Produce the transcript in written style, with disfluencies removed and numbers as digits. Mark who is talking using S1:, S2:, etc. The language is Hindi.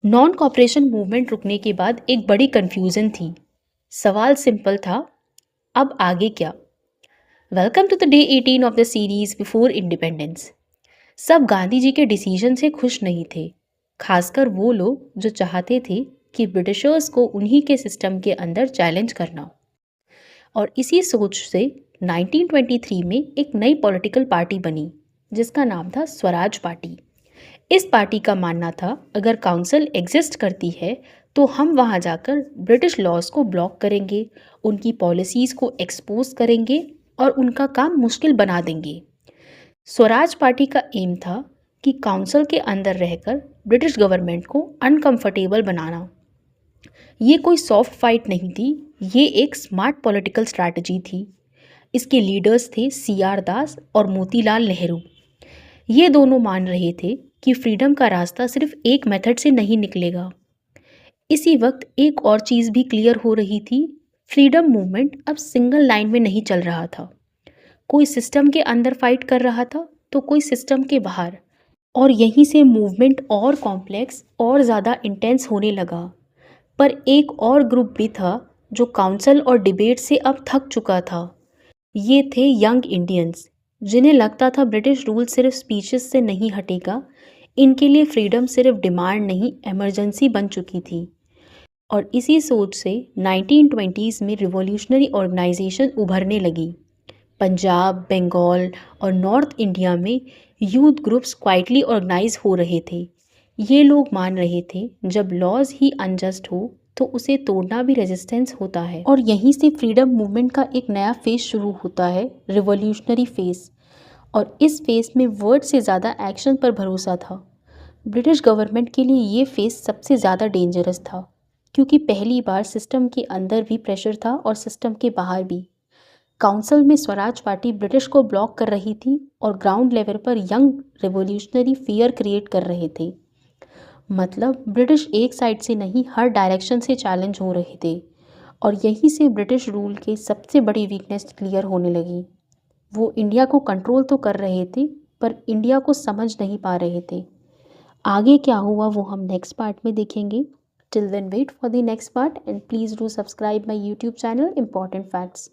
S1: नॉन कॉपरेशन मूवमेंट रुकने के बाद एक बड़ी कन्फ्यूज़न थी। सवाल सिंपल था, अब आगे क्या? Welcome to the day 18 of the series before independence. सब गांधी जी के डिसीजन से खुश नहीं थे, खासकर वो लोग जो चाहते थे कि ब्रिटिशर्स को उन्हीं के सिस्टम के अंदर चैलेंज करना। और इसी सोच से 1923 में एक नई पॉलिटिकल पार्टी बनी जिसका नाम था स्वराज पार्टी। इस पार्टी का मानना था अगर काउंसिल एग्जिस्ट करती है तो हम वहाँ जाकर ब्रिटिश लॉज को ब्लॉक करेंगे, उनकी पॉलिसीज़ को एक्सपोज करेंगे और उनका काम मुश्किल बना देंगे। स्वराज पार्टी का एम था कि काउंसिल के अंदर रहकर ब्रिटिश गवर्नमेंट को अनकंफर्टेबल बनाना। ये कोई सॉफ्ट फाइट नहीं थी, ये एक स्मार्ट पॉलिटिकल स्ट्रैटेजी थी। इसके लीडर्स थे CR दास और मोतीलाल नेहरू। ये दोनों मान रहे थे कि फ्रीडम का रास्ता सिर्फ एक मेथड से नहीं निकलेगा। इसी वक्त एक और चीज़ भी क्लियर हो रही थी, फ्रीडम मूवमेंट अब सिंगल लाइन में नहीं चल रहा था। कोई सिस्टम के अंदर फाइट कर रहा था तो कोई सिस्टम के बाहर, और यहीं से मूवमेंट और कॉम्प्लेक्स और ज़्यादा इंटेंस होने लगा। पर एक और ग्रुप भी था जो काउंसिल और डिबेट से अब थक चुका था। ये थे यंग इंडियंस, जिन्हें लगता था ब्रिटिश रूल सिर्फ स्पीचेस से नहीं हटेगा। इनके लिए फ्रीडम सिर्फ डिमांड नहीं, इमरजेंसी बन चुकी थी। और इसी सोच से 1920s में रिवॉल्यूशनरी ऑर्गेनाइजेशन उभरने लगी। पंजाब, बंगाल और नॉर्थ इंडिया में यूथ ग्रुप्स क्वाइटली ऑर्गेनाइज हो रहे थे। ये लोग मान रहे थे जब लॉज ही अनजस्ट हो तो उसे तोड़ना भी रेजिस्टेंस होता है। और यहीं से फ्रीडम मूवमेंट का एक नया फेज शुरू होता है, रिवॉल्यूशनरी फेज। और इस फेज में वर्ड से ज़्यादा एक्शन पर भरोसा था। ब्रिटिश गवर्नमेंट के लिए ये फेज सबसे ज़्यादा डेंजरस था, क्योंकि पहली बार सिस्टम के अंदर भी प्रेशर था और सिस्टम के बाहर भी। काउंसिल में स्वराज पार्टी ब्रिटिश को ब्लॉक कर रही थी और ग्राउंड लेवल पर यंग रिवॉल्यूशनरी फियर क्रिएट कर रहे थे। मतलब ब्रिटिश एक साइड से नहीं, हर डायरेक्शन से चैलेंज हो रहे थे। और यहीं से ब्रिटिश रूल के सबसे बड़ी वीकनेस क्लियर होने लगी। वो इंडिया को कंट्रोल तो कर रहे थे पर इंडिया को समझ नहीं पा रहे थे। आगे क्या हुआ वो हम नेक्स्ट पार्ट में देखेंगे। Till then wait for the next part and please do subscribe my YouTube channel important facts.